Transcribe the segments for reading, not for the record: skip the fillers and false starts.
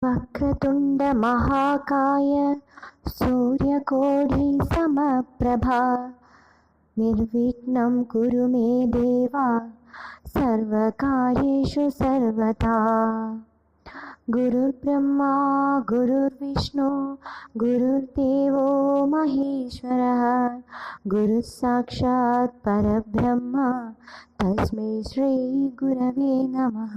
वक्रतुण्ड महाकाय सूर्यकोटि समप्रभा निर्विघ्नं कुरु मे देवा सर्वकार्येषु सर्वदा। गुरुर्ब्रह्मा गुरुर्विष्णु गुरुर्देवो महेश्वरः गुरुः साक्षात् परब्रह्म तस्मै श्री गुरवे नमः।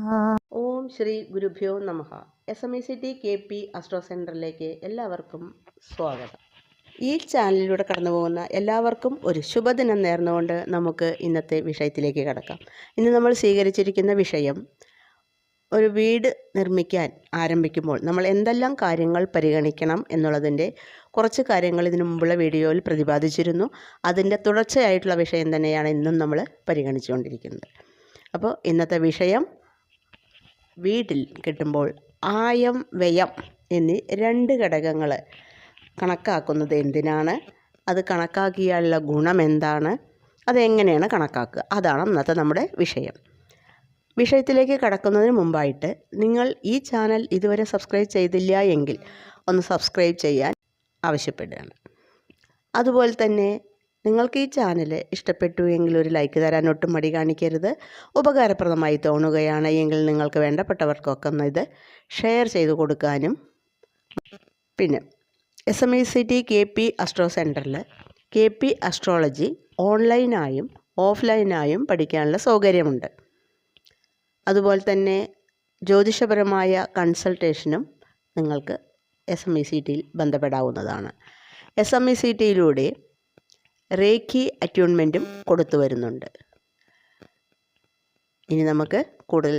ഓം ശ്രീ ഗുരുഭ്യോ നമഃ. SMECT KP അസ്ട്രോ സെൻറ്ററിലേക്ക് എല്ലാവർക്കും സ്വാഗതം. ഈ ചാനലിലൂടെ കടന്നു പോകുന്ന എല്ലാവർക്കും ഒരു ശുഭദിനം നേർന്നുകൊണ്ട് നമുക്ക് ഇന്നത്തെ വിഷയത്തിലേക്ക് കടക്കാം. ഇന്ന് നമ്മൾ സ്വീകരിച്ചിരിക്കുന്ന വിഷയം, ഒരു വീട് നിർമ്മിക്കാൻ ആരംഭിക്കുമ്പോൾ നമ്മൾ എന്തെല്ലാം കാര്യങ്ങൾ പരിഗണിക്കണം എന്നുള്ളതിൻ്റെ കുറച്ച് കാര്യങ്ങൾ ഇതിനു മുമ്പുള്ള വീഡിയോയിൽ പ്രതിപാദിച്ചിരുന്നു. അതിൻ്റെ തുടർച്ചയായിട്ടുള്ള വിഷയം തന്നെയാണ് ഇന്നും നമ്മൾ പരിഗണിച്ചുകൊണ്ടിരിക്കുന്നത്. അപ്പോൾ ഇന്നത്തെ വിഷയം, വീട്ടിൽ കെട്ടുമ്പോൾ ആയം വ്യയം എന്നീ രണ്ട് ഘടകങ്ങൾ കണക്കാക്കുന്നത് എന്തിനാണ്, അത് കണക്കാക്കിയാലുള്ള ഗുണം എന്താണ്, അതെങ്ങനെയാണ് കണക്കാക്കുക, അതാണ് ഇന്നത്തെ നമ്മുടെ വിഷയം. വിഷയത്തിലേക്ക് കടക്കുന്നതിന് മുമ്പായിട്ട് നിങ്ങൾ ഈ ചാനൽ ഇതുവരെ സബ്സ്ക്രൈബ് ചെയ്തില്ല എങ്കിൽ ഒന്ന് സബ്സ്ക്രൈബ് ചെയ്യാൻ ആവശ്യപ്പെടുകയാണ്. അതുപോലെ തന്നെ നിങ്ങൾക്ക് ഈ ചാനൽ ഇഷ്ടപ്പെട്ടു എങ്കിൽ ഒരു ലൈക്ക് തരാൻ ഒട്ടും മടി കാണിക്കരുത്. ഉപകാരപ്രദമായി തോന്നുകയാണ് എങ്കിൽ നിങ്ങൾക്ക് വേണ്ടപ്പെട്ടവർക്കൊക്കെ ഒന്ന് ഇത് ഷെയർ ചെയ്ത് കൊടുക്കാനും. പിന്നെ SMECT KP അസ്ട്രോ സെൻറ്ററിൽ KP അസ്ട്രോളജി ഓൺലൈനായും ഓഫ്ലൈനായും പഠിക്കാനുള്ള സൗകര്യമുണ്ട്. അതുപോലെ തന്നെ ജ്യോതിഷപരമായ കൺസൾട്ടേഷനും നിങ്ങൾക്ക് SMECTയിൽ ബന്ധപ്പെടാവുന്നതാണ്. SMECTയിലൂടെ റേക്കി അറ്റ്യൂൺമെൻറ്റും കൊടുത്തു വരുന്നുണ്ട്. ഇനി നമുക്ക് കൂടുതൽ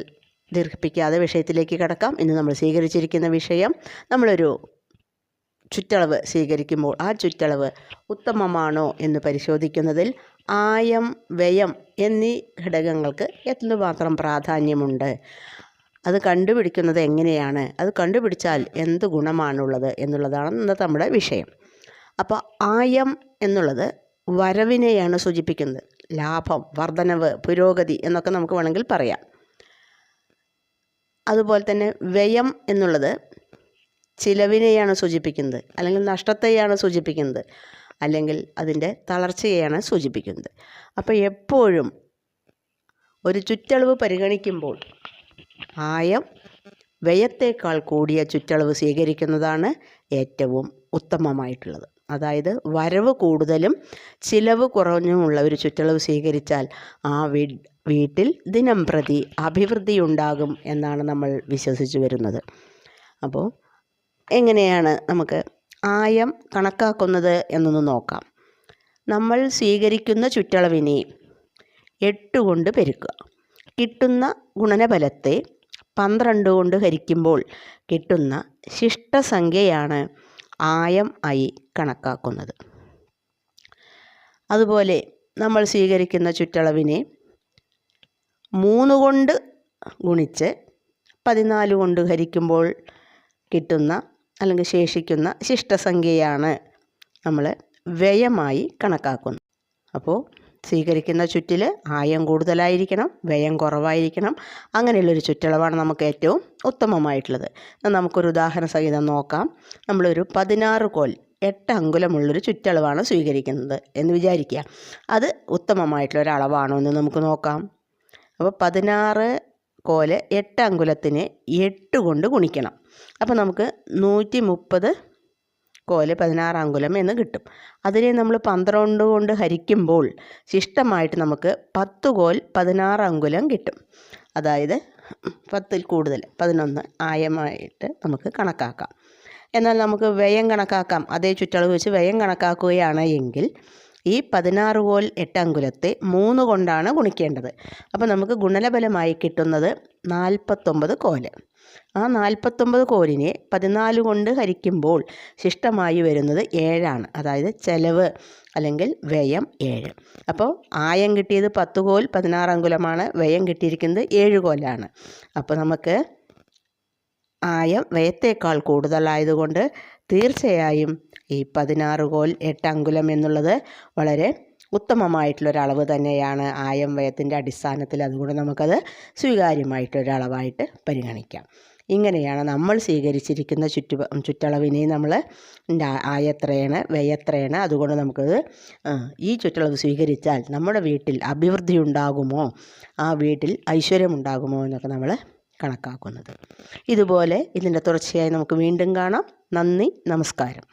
ദീർഘിപ്പിക്കാതെ വിഷയത്തിലേക്ക് കടക്കാം. ഇന്ന് നമ്മൾ സ്വീകരിച്ചിരിക്കുന്ന വിഷയം, നമ്മളൊരു ചുറ്റളവ് സ്വീകരിക്കുമ്പോൾ ആ ചുറ്റളവ് ഉത്തമമാണോ എന്ന് പരിശോധിക്കുന്നതിൽ ആയം വ്യയം എന്നീ ഘടകങ്ങൾക്ക് എന്തുമാത്രം പ്രാധാന്യമുണ്ട്, അത് കണ്ടുപിടിക്കുന്നത് എങ്ങനെയാണ്, അത് കണ്ടുപിടിച്ചാൽ എന്ത് ഗുണമാണുള്ളത് എന്നുള്ളതാണ് ഇന്നത്തെ നമ്മുടെ വിഷയം. അപ്പോൾ ആയം എന്നുള്ളത് വരവിനെയാണ് സൂചിപ്പിക്കുന്നത്. ലാഭം, വർധനവ്, പുരോഗതി എന്നൊക്കെ നമുക്ക് വേണമെങ്കിൽ പറയാം. അതുപോലെ തന്നെ വ്യയം എന്നുള്ളത് ചിലവിനെയാണ് സൂചിപ്പിക്കുന്നത്, അല്ലെങ്കിൽ നഷ്ടത്തെയാണ് സൂചിപ്പിക്കുന്നത്, അല്ലെങ്കിൽ അതിൻ്റെ തളർച്ചയെയാണ് സൂചിപ്പിക്കുന്നത്. അപ്പോൾ എപ്പോഴും ഒരു ചുറ്റളവ് പരിഗണിക്കുമ്പോൾ ആയം വ്യയത്തേക്കാൾ കൂടിയ ചുറ്റളവ് സ്വീകരിക്കുന്നതാണ് ഏറ്റവും ഉത്തമമായിട്ടുള്ളത്. അതായത് വരവ് കൂടുതലും ചിലവ് കുറഞ്ഞുമുള്ള ഒരു ചുറ്റളവ് സ്വീകരിച്ചാൽ ആ വീട്ടിൽ ദിനം പ്രതി അഭിവൃദ്ധി ഉണ്ടാകും എന്നാണ് നമ്മൾ വിശ്വസിച്ചു വരുന്നത്. അപ്പോൾ എങ്ങനെയാണ് നമുക്ക് ആയം കണക്കാക്കുന്നത് എന്നൊന്ന് നോക്കാം. നമ്മൾ സ്വീകരിക്കുന്ന ചുറ്റളവിനെ 8 കൊണ്ട് പെരുക്കുക. കിട്ടുന്ന ഗുണനഫലത്തെ 12 കൊണ്ട് ഹരിക്കുമ്പോൾ കിട്ടുന്ന ശിഷ്ടസംഖ്യയാണ് ആയം ആയി കണക്കാക്കുന്നത്. അതുപോലെ നമ്മൾ സ്വീകരിക്കുന്ന ചുറ്റളവിനെ 3 കൊണ്ട് ഗുണിച്ച് 14 കൊണ്ട് ഹരിക്കുമ്പോൾ കിട്ടുന്ന അല്ലെങ്കിൽ ശേഷിക്കുന്ന ശിഷ്ടസംഖ്യയാണ് നമ്മൾ വ്യയമായി കണക്കാക്കുന്നത്. അപ്പോൾ സ്വീകരിക്കുന്ന ചുറ്റിൽ ആയം കൂടുതലായിരിക്കണം, വ്യയം കുറവായിരിക്കണം. അങ്ങനെയുള്ളൊരു ചുറ്റളവാണ് നമുക്ക് ഏറ്റവും ഉത്തമമായിട്ടുള്ളത്. നമുക്കൊരു ഉദാഹരണ സഹിതം നോക്കാം. നമ്മളൊരു 16 കോൽ 8 അങ്കുലമുള്ളൊരു ചുറ്റളവാണ് സ്വീകരിക്കുന്നത് എന്ന് വിചാരിക്കുക. അത് ഉത്തമമായിട്ടുള്ള ഒരളവാണോ എന്ന് നമുക്ക് നോക്കാം. അപ്പോൾ 16 കോല് 8 അങ്കുലത്തിന് 8 കൊണ്ട് ഗുണിക്കണം. അപ്പോൾ നമുക്ക് 130 കോല് 16 അങ്കുലം എന്ന് കിട്ടും. അതിനെ നമ്മൾ 12 കൊണ്ട് ഹരിക്കുമ്പോൾ ശിഷ്ടമായിട്ട് നമുക്ക് 10 കോൽ 16 അങ്കുലം കിട്ടും. അതായത് 10ൽ കൂടുതൽ 11 ആയമായിട്ട് നമുക്ക് കണക്കാക്കാം. എന്നാൽ നമുക്ക് വ്യയം കണക്കാക്കാം. അതേ ചുറ്റളവ് വെച്ച് വ്യയം കണക്കാക്കുകയാണ് എങ്കിൽ ഈ 16 കോൽ 8 അങ്കുലത്തെ 3 കൊണ്ടാണ് ഗുണിക്കേണ്ടത്. അപ്പോൾ നമുക്ക് ഗുണനഫലമായി കിട്ടുന്നത് 49 കോല്. ആ 49 കോലിനെ 14 കൊണ്ട് ഹരിക്കുമ്പോൾ ശിഷ്ടമായി വരുന്നത് 7ആണ്. അതായത് ചെലവ് അല്ലെങ്കിൽ വ്യയം 7. അപ്പോൾ ആയം കിട്ടിയത് 10 കോൽ 16 അങ്കുലമാണ്, വ്യയം കിട്ടിയിരിക്കുന്നത് 7 കോലാണ്. അപ്പോൾ നമുക്ക് ആയം വ്യയത്തേക്കാൾ കൂടുതലായതുകൊണ്ട് തീർച്ചയായും ഈ 16 കോൽ 8 അങ്കുലം എന്നുള്ളത് വളരെ ഉത്തമമായിട്ടുള്ളൊരളവ് തന്നെയാണ് ആയം വ്യയത്തിൻ്റെ അടിസ്ഥാനത്തിൽ. അതുകൊണ്ട് നമുക്കത് സ്വീകാര്യമായിട്ടൊരളവായിട്ട് പരിഗണിക്കാം. ഇങ്ങനെയാണ് നമ്മൾ സ്വീകരിച്ചിരിക്കുന്ന ചുറ്റളവിനെ നമ്മൾ ആയത്രയാണ്, വ്യയത്രയാണ്. അതുകൊണ്ട് നമുക്കത് ഈ ചുറ്റളവ് സ്വീകരിച്ചാൽ നമ്മുടെ വീട്ടിൽ അഭിവൃദ്ധി ഉണ്ടാകുമോ, ആ വീട്ടിൽ ഐശ്വര്യമുണ്ടാകുമോ എന്നൊക്കെ നമ്മൾ കണക്കാക്കുന്നത്. ഇതുപോലെ ഇതിൻ്റെ തുടർച്ചയായി നമുക്ക് വീണ്ടും കാണാം. നന്ദി, നമസ്കാരം.